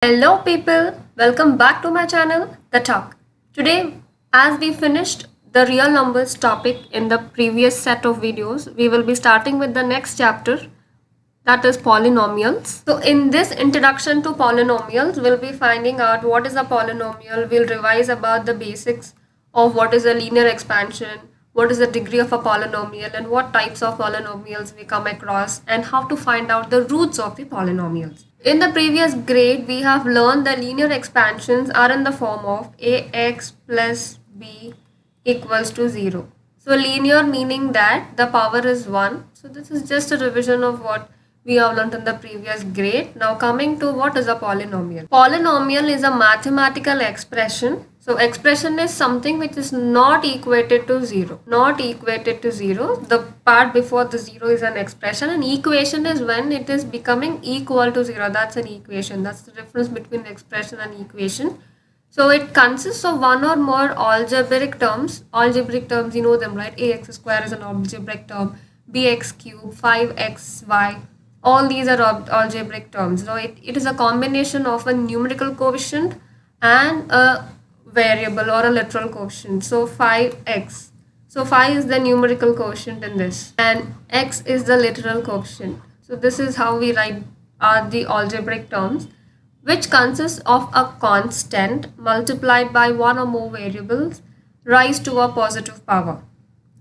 Hello people, welcome back to my channel, TheTalk. Today, as we finished the real numbers topic in the previous set of videos, we will be starting with the next chapter, that is polynomials. So in this introduction to polynomials, we'll be finding out what is a polynomial, we'll revise about the basics of what is a linear expansion, what is the degree of a polynomial and what types of polynomials we come across and how to find out the roots of the polynomials. In the previous grade, we have learned the linear expansions are in the form of ax plus b equals to 0. So linear meaning that the power is 1. So this is just a revision of what we have learned in the previous grade. Now coming to what is a polynomial. Polynomial is a mathematical expression. So expression is something which is not equated to 0. Not equated to 0. The part before the 0 is an expression and equation is when it is becoming equal to 0. That's an equation. That's the difference between expression and equation. So it consists of one or more algebraic terms. Algebraic terms, you know them, right? Ax square is an algebraic term. Bx cube, 5xy. All these are algebraic terms. So it is a combination of a numerical coefficient and a variable or a literal coefficient. So 5x. So 5 is the numerical quotient in this and x is the literal coefficient. So this is how we write the algebraic terms, which consists of a constant multiplied by one or more variables raised to a positive power.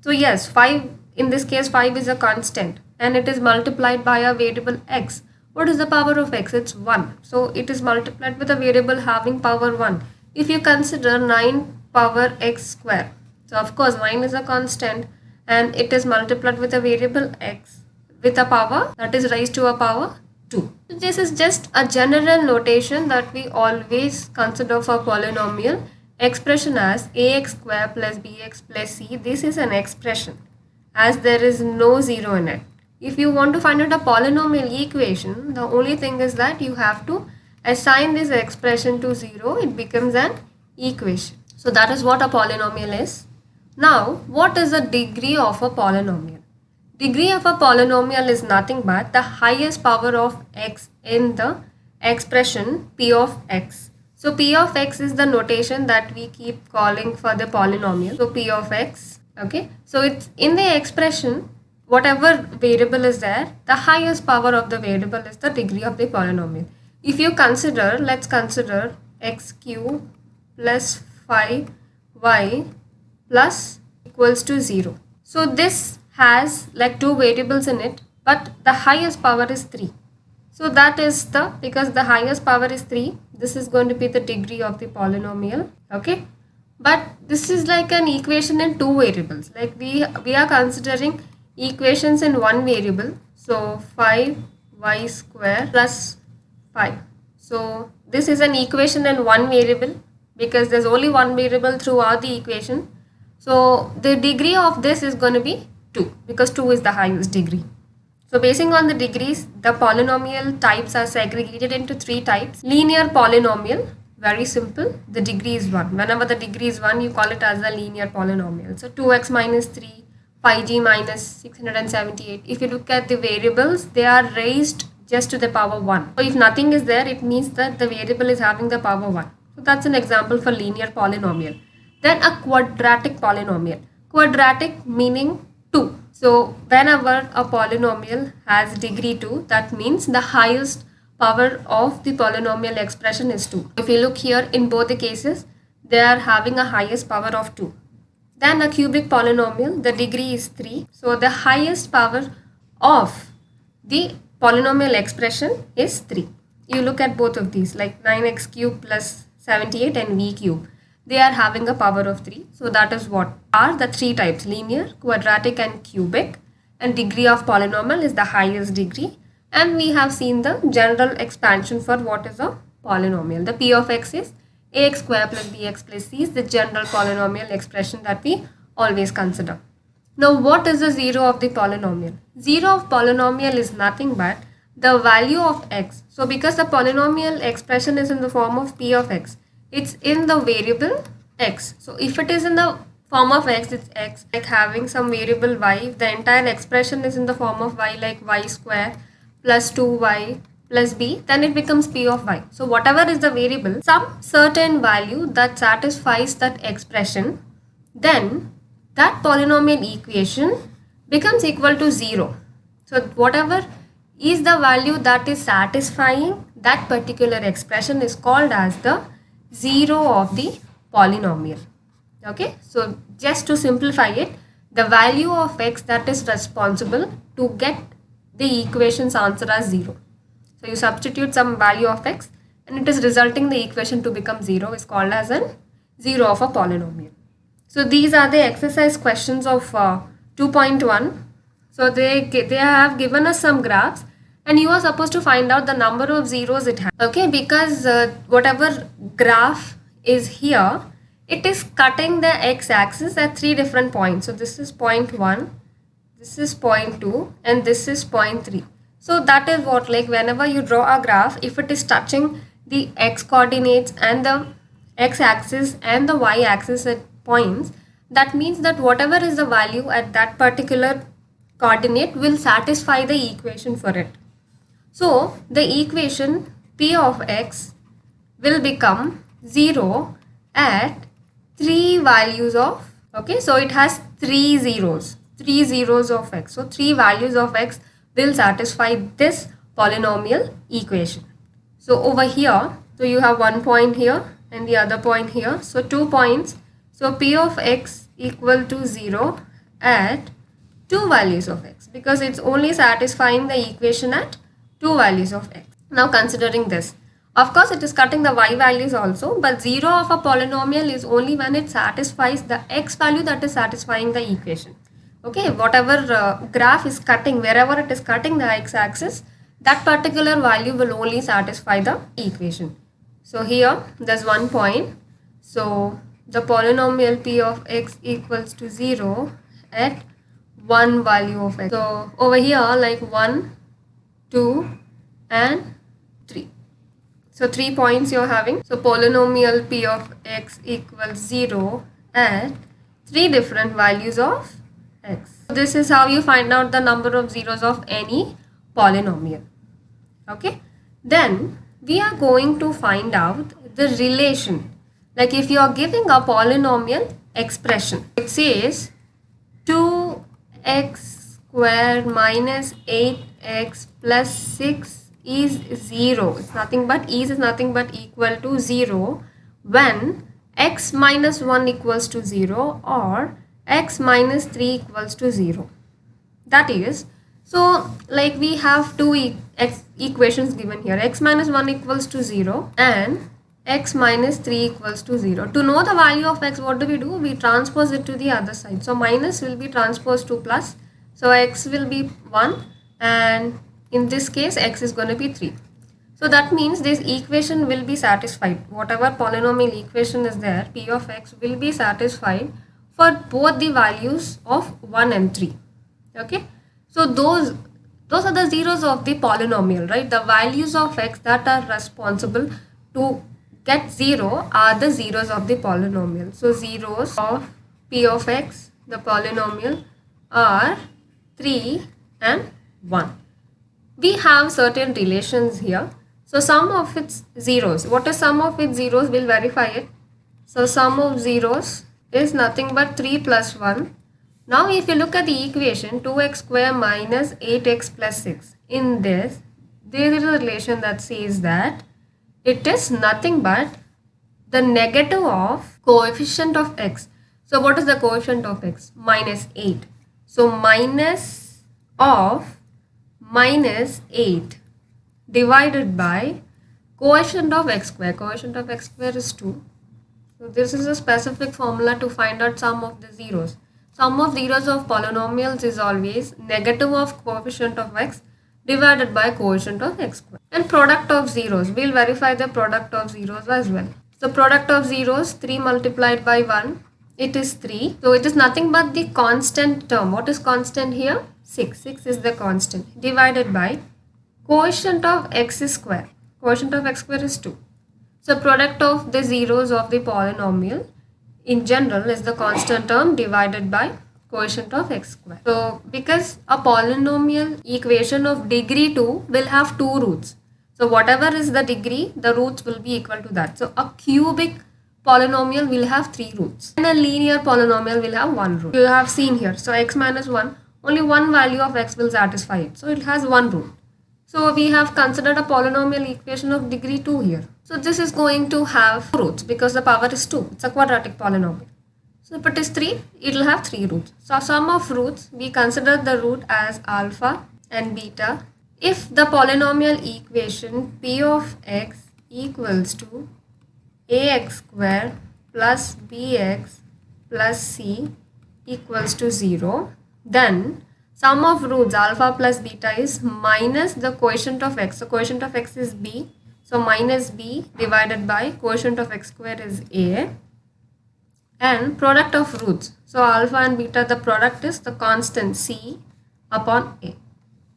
So yes, 5 in this case 5 is a constant and it is multiplied by a variable x. What is the power of x? It's 1. So it is multiplied with a variable having power 1. If you consider 9 power x square, so of course 9 is a constant and it is multiplied with a variable x with a power that is raised to a power 2. So this is just a general notation that we always consider for polynomial expression as ax square plus bx plus c. This is an expression as there is no 0 in it. If you want to find out a polynomial equation, the only thing is that you have to assign this expression to 0. It becomes an equation. So that is what a polynomial is. Now, what is the degree of a polynomial? Degree of a polynomial is nothing but the highest power of x in the expression p of x. So p of x is the notation that we keep calling for the polynomial. So p of x, okay. So it's in the expression, whatever variable is there, the highest power of the variable is the degree of the polynomial. If you consider, let's consider x cube plus 5y plus equals to 0. So this has like two variables in it, but the highest power is 3. So that is because the highest power is 3, this is going to be the degree of the polynomial, okay. But this is like an equation in two variables, like we are considering equations in one variable. So 5y square plus 5. So this is an equation in one variable because there's only one variable throughout the equation. So the degree of this is going to be 2 because 2 is the highest degree. So basing on the degrees, the polynomial types are segregated into 3 types. Linear polynomial, very simple, the degree is 1. Whenever the degree is 1, you call it as a linear polynomial. So 2x minus 3, 5g minus 678. If you look at the variables, they are raised just to the power 1. So if nothing is there, it means that the variable is having the power 1. So that's an example for linear polynomial. Then a quadratic polynomial. Quadratic meaning 2. So whenever a polynomial has degree 2, that means the highest power of the polynomial expression is 2. If you look here, in both the cases, they are having a highest power of 2. Then a cubic polynomial, the degree is 3. So the highest power of the polynomial expression is 3. You look at both of these, like 9x cube plus 78 and v cube. They are having a power of 3. So that is what are the 3 types: linear, quadratic and cubic. And degree of polynomial is the highest degree. And we have seen the general expansion for what is a polynomial. The p of x is ax square plus bx plus c is the general polynomial expression that we always consider. Now what is the 0 of the polynomial? 0 of polynomial is nothing but the value of x. So because the polynomial expression is in the form of p of x, it's in the variable x. So if it is in the form of x, it's x, like having some variable y. If the entire expression is in the form of y, like y square plus 2y plus b, then it becomes p of y. So whatever is the variable, some certain value that satisfies that expression, then that polynomial equation becomes equal to 0. So whatever is the value that is satisfying that particular expression is called as the 0 of the polynomial. Okay, so just to simplify it, the value of x that is responsible to get the equation's answer as 0. So you substitute some value of x and it is resulting the equation to become 0 is called as an 0 of a polynomial. So these are the exercise questions of 2.1. So they have given us some graphs and you are supposed to find out the number of zeros it has. Okay, because whatever graph is here, it is cutting the x-axis at 3 different points. So this is point 1, this is point 2 and this is point 3. So that is what, like whenever you draw a graph, if it is touching the x coordinates and the x-axis and the y-axis at points, that means that whatever is the value at that particular coordinate will satisfy the equation for it. So the equation p of x will become 0 at 3 values of, okay, so it has 3 zeros of x. So 3 values of x will satisfy this polynomial equation. So over here, so you have one point here and the other point here. So 2 points. So p of x equal to 0 at 2 values of x, because it's only satisfying the equation at 2 values of x. Now considering this, of course it is cutting the y values also, but 0 of a polynomial is only when it satisfies the x value that is satisfying the equation. Okay, whatever graph is cutting, wherever it is cutting the x-axis, that particular value will only satisfy the equation. So here there's one point. So the polynomial p of x equals to 0 at 1 value of x. So over here, like 1, 2 and 3. So 3 points you're having. So polynomial p of x equals 0 at 3 different values of x. So this is how you find out the number of zeros of any polynomial. Okay. Then we are going to find out the relation. Like if you are giving a polynomial expression, it says 2x square minus 8x plus 6 is 0. It's nothing but is nothing but equal to 0 when x minus 1 equals to 0 or x minus 3 equals to 0. That is, so like we have two equations given here, x minus 1 equals to 0 and x minus 3 equals to 0. To know the value of x, what do? We transpose it to the other side. So minus will be transposed to plus. So x will be 1 and in this case x is going to be 3. So that means this equation will be satisfied. Whatever polynomial equation is there, p of x will be satisfied for both the values of 1 and 3. Okay. So those are the zeros of the polynomial, right? The values of x that are responsible to get 0 are the zeros of the polynomial. So zeros of p of x, the polynomial, are 3 and 1. We have certain relations here. So sum of its zeros. What is sum of its zeros? We'll verify it. So sum of zeros is nothing but 3 plus 1. Now if you look at the equation 2x square minus 8x plus 6, in this there is a relation that says that it is nothing but the negative of coefficient of x. So what is the coefficient of x? Minus 8. So minus of minus 8 divided by coefficient of x square. Coefficient of x square is 2. So this is a specific formula to find out sum of the zeros. Sum of zeros of polynomials is always negative of coefficient of x divided by coefficient of x square. And product of zeros, we'll verify the product of zeros as well. So product of zeros, 3 multiplied by 1, it is 3. So it is nothing but the constant term. What is constant here? 6. 6 is the constant, divided by coefficient of x square. Coefficient of x square is 2. So product of the zeros of the polynomial in general is the constant term divided by coefficient of x square. So because a polynomial equation of degree 2 will have 2 roots. So whatever is the degree, the roots will be equal to that. So a cubic polynomial will have 3 roots and a linear polynomial will have 1 root. You have seen here. So x minus 1, only one value of x will satisfy it. So it has 1 root. So we have considered a polynomial equation of degree 2 here. So this is going to have roots because the power is 2. It's a quadratic polynomial. So if it is 3, it will have 3 roots. So sum of roots, we consider the root as alpha and beta. If the polynomial equation p of x equals to ax square plus bx plus c equals to 0, then sum of roots alpha plus beta is minus the quotient of x. So quotient of x is b. So minus b divided by quotient of x square is a, and product of roots. So alpha and beta, the product is the constant c upon a.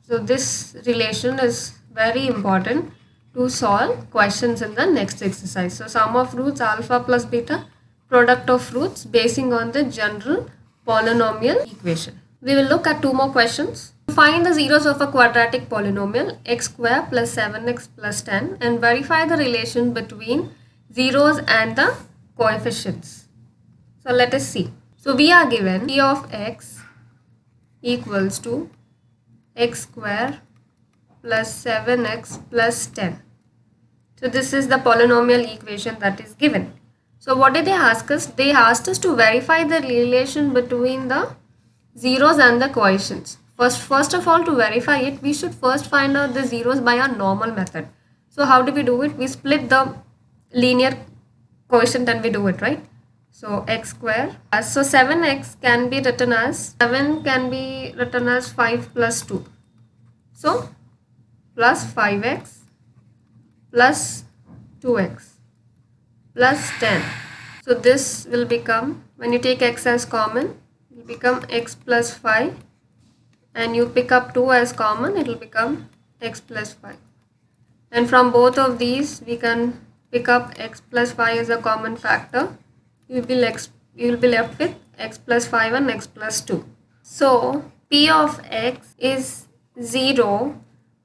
So this relation is very important to solve questions in the next exercise. So sum of roots alpha plus beta, product of roots basing on the general polynomial equation. We will look at 2 more questions. Find the zeros of a quadratic polynomial x square plus 7x plus 10 and verify the relation between zeros and the coefficients. So let us see. So we are given p of x equals to x square plus 7x plus 10. So this is the polynomial equation that is given. So what did they ask us? They asked us to verify the relation between the zeros and the coefficients. First of all, to verify it, we should first find out the zeros by our normal method. So how do we do it? We split the linear coefficient and we do it, right? So x square, so 7x can be written as 5 plus 2. So plus 5x plus 2x plus 10. So this will become, when you take x as common, it will become x plus 5, and you pick up 2 as common, it will become x plus 5. And from both of these, we can pick up x plus 5 as a common factor. You will be left with x plus 5 and x plus 2. So p of x is 0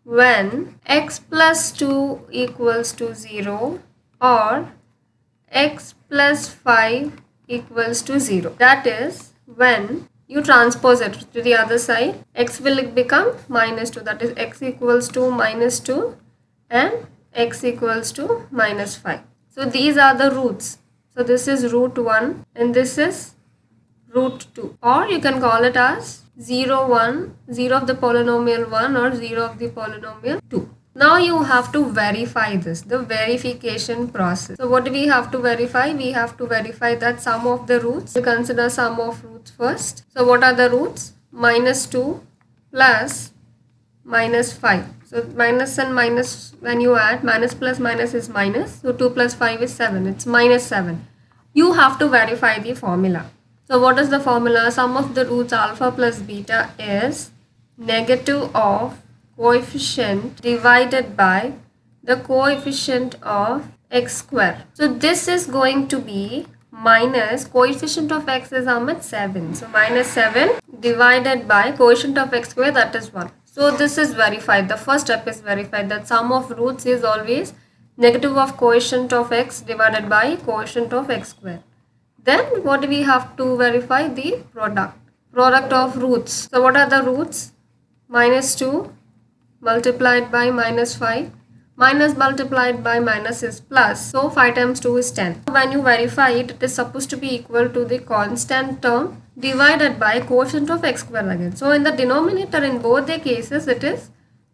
when x plus 2 equals to 0 or x plus 5 equals to 0. That is, when you transpose it to the other side, x will become minus 2. That is, x equals to minus 2 and x equals to minus 5. So these are the roots. So this is root 1 and this is root 2, or you can call it as 0, 1, 0 of the polynomial 1 or 0 of the polynomial 2. Now you have to verify this, the verification process. So what do we have to verify? We have to verify that sum of the roots. We consider sum of roots first. So what are the roots? Minus 2 plus minus 5. So minus and minus, when you add, minus plus minus is minus. So 2 plus 5 is 7. It's minus 7. You have to verify the formula. So what is the formula? Sum of the roots alpha plus beta is negative of coefficient divided by the coefficient of x square. So this is going to be minus coefficient of x is how much? 7. So minus 7 divided by coefficient of x square, that is 1. So this is verified. The first step is verified that sum of roots is always negative of coefficient of x divided by coefficient of x square. Then what do we have to verify? The product of roots. So what are the roots? Minus 2 multiplied by minus 5. Minus multiplied by minus is plus. So 5 times 2 is 10. When you verify it, it is supposed to be equal to the constant term divided by coefficient of x square again. So in the denominator in both the cases, it is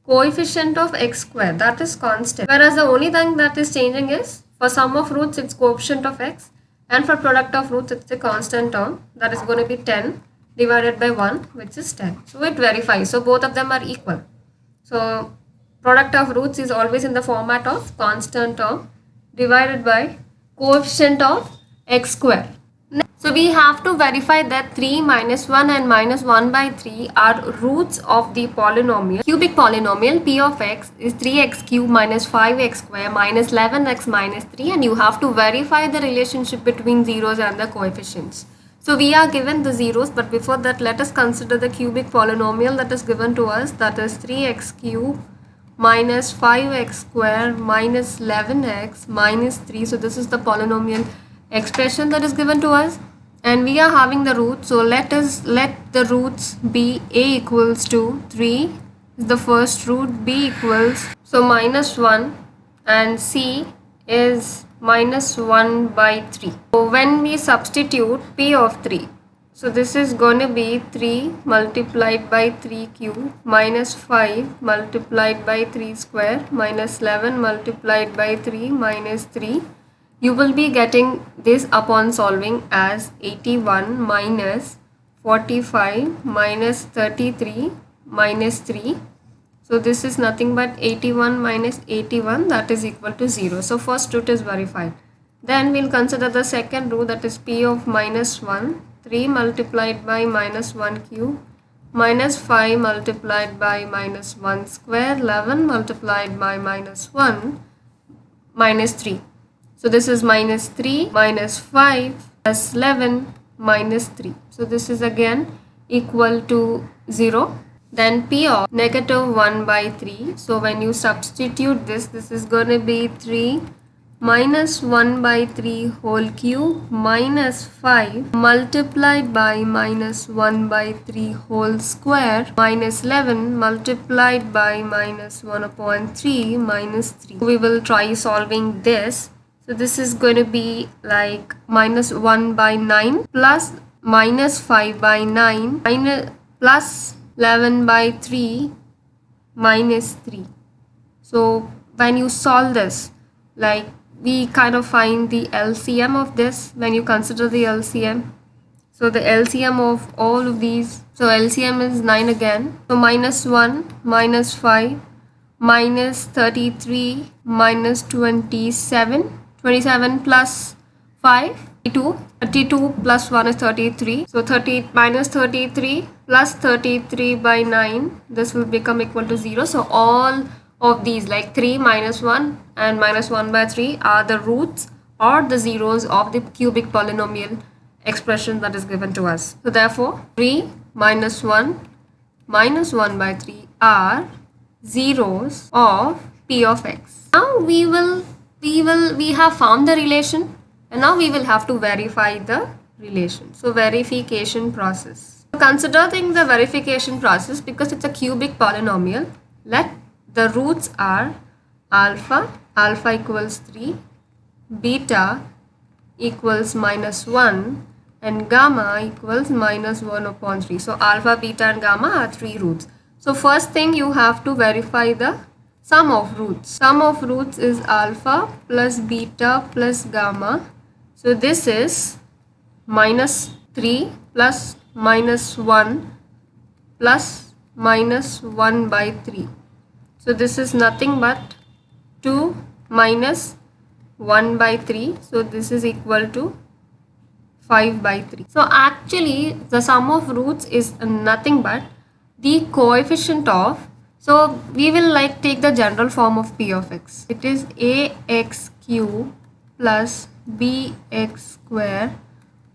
coefficient of x square, that is constant. Whereas the only thing that is changing is for sum of roots, it's coefficient of x, and for product of roots, it's a constant term, that is going to be 10 divided by 1, which is 10. So it verifies. So both of them are equal. So product of roots is always in the format of constant term divided by coefficient of x square. So we have to verify that 3 minus 1 and minus 1 by 3 are roots of the polynomial. Cubic polynomial p of x is 3x cube minus 5x square minus 11x minus 3, and you have to verify the relationship between zeros and the coefficients. So we are given the zeros, but before that let us consider the cubic polynomial that is given to us, that is 3x cube minus 5x square minus 11x minus 3. So this is the polynomial expression that is given to us, and we are having the roots. So let the roots be a equals to 3 is the first root, b equals so minus 1, and c is minus 1 by 3. So when we substitute p of 3, so this is going to be 3 multiplied by 3 cube minus 5 multiplied by 3 square minus 11 multiplied by 3 minus 3. You will be getting this upon solving as 81 minus 45 minus 33 minus 3. So this is nothing but 81 minus 81, that is equal to 0. So first root is verified. Then we'll consider the second root, that is p of minus 1. 3 multiplied by minus 1 cube minus 5 multiplied by minus 1 square, 11 multiplied by minus 1 minus 3. So this is minus 3 minus 5 plus 11 minus 3. So this is again equal to 0. Then p of negative 1 by 3. So when you substitute this is going to be 3 minus 1 by 3 whole cube minus 5 multiplied by minus 1 by 3 whole square minus 11 multiplied by minus 1 upon 3 minus 3. We will try solving this. So this is going to be like minus 1 by 9 plus minus 5 by 9 minus plus 11 by 3 minus 3. So when you solve this, like we kind of find the LCM of this when you consider the LCM. So the LCM of all of these, so LCM is 9 again. So minus 1 minus 5 minus 33 minus 27 plus 5 32 plus 1 is 33. So 30 minus 33 plus 33 by 9, this will become equal to 0. So all of these, like 3 minus 1 and minus 1 by 3, are the roots or the zeros of the cubic polynomial expression that is given to us. So therefore 3 minus 1 minus 1 by 3 are zeros of p of x. Now we have found the relation, and now we will have to verify the relation. So verification process. Considering the verification process, because it's a cubic polynomial, let the roots are alpha equals 3, beta equals minus 1, and gamma equals minus 1 upon 3. So alpha, beta and gamma are 3 roots. So first thing you have to verify the sum of roots. Sum of roots is alpha plus beta plus gamma. So this is minus 3 plus minus 1 plus minus 1 by 3. So this is nothing but 2 minus 1 by 3. So this is equal to 5 by 3. So actually the sum of roots is nothing but the coefficient of, so we will like take the general form of p of x. It is ax cube plus bx square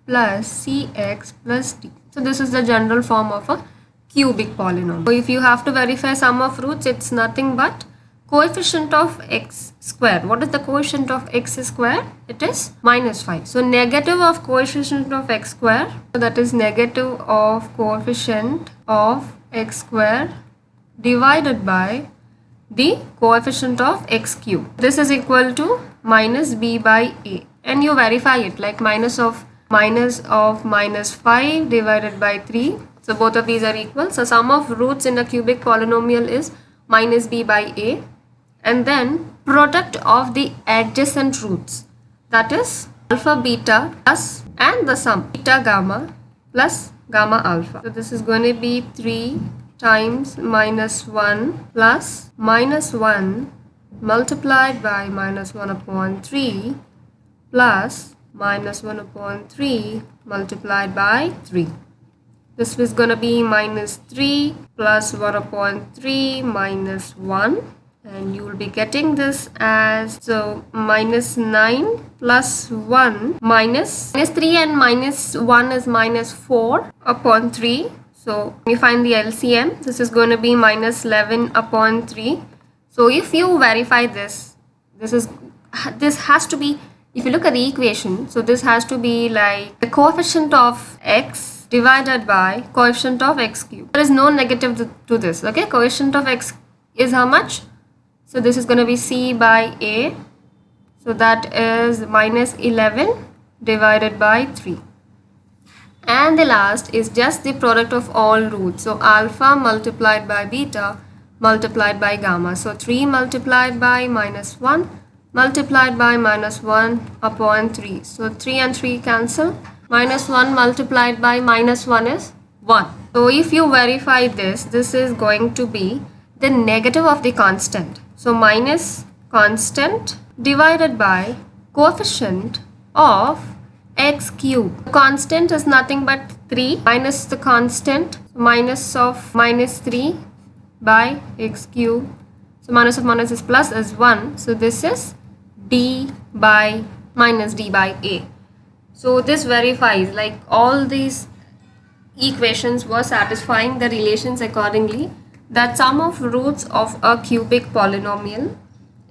plus cx plus d. So this is the general form of a cubic polynomial. So if you have to verify sum of roots, it's nothing but coefficient of x square. What is the coefficient of x square? It is minus 5. So negative of coefficient of x square, so that is negative of coefficient of x square divided by the coefficient of x cube. This is equal to minus b by a, and you verify it like minus of minus 5 divided by 3. So both of these are equal. So sum of roots in a cubic polynomial is minus b by a, and then product of the adjacent roots, that is alpha beta plus and the sum beta gamma plus gamma alpha. So this is going to be 3 times minus 1 plus minus 1 multiplied by minus 1 upon 3 plus minus 1 upon 3 multiplied by 3. This is going to be minus 3 plus 1 upon 3 minus 1, and you will be getting this as, so minus 9 plus 1 minus 3 and minus 1 is minus 4 upon 3. So when you find the LCM, this is going to be minus 11 upon 3. So if you verify this, this has to be, if you look at the equation, so this has to be like the coefficient of x divided by coefficient of x cube. There is no negative to this, okay? Coefficient of x is how much? So this is going to be c by a. So that is minus 11 divided by 3. And the last is just the product of all roots. So alpha multiplied by beta multiplied by gamma. So 3 multiplied by minus 1 multiplied by minus 1 upon 3. So 3 and 3 cancel. Minus 1 multiplied by minus 1 is 1. So if you verify this, this is going to be the negative of the constant. So minus constant divided by coefficient of x cube. The constant is nothing but 3 minus the constant, minus of minus 3 by x cube. So minus of minus is plus is 1. So this is d by minus d by a. So this verifies like all these equations were satisfying the relations accordingly, that sum of roots of a cubic polynomial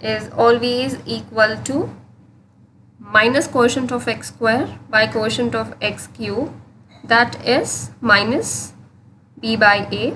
is always equal to minus quotient of x square by quotient of x cube, that is minus b by a.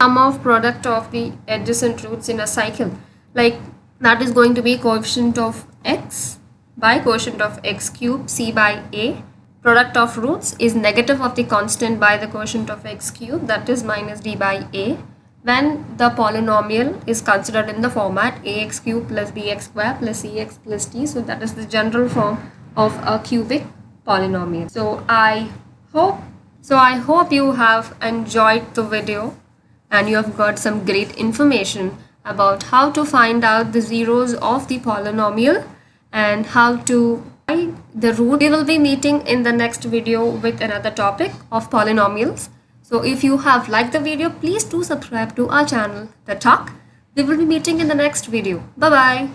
Sum of product of the adjacent roots in a cycle, like that is going to be coefficient of x by quotient of x cube, c by a. Product of roots is negative of the constant by the quotient of x cube, that is minus d by a, when the polynomial is considered in the format ax cube plus bx square plus cx plus d. So that is the general form of a cubic polynomial. So I hope you have enjoyed the video and you have got some great information about how to find out the zeros of the polynomial and how to find the root. We will be meeting in the next video with another topic of polynomials. So if you have liked the video, please do subscribe to our channel, The Talk. We will be meeting in the next video. Bye bye.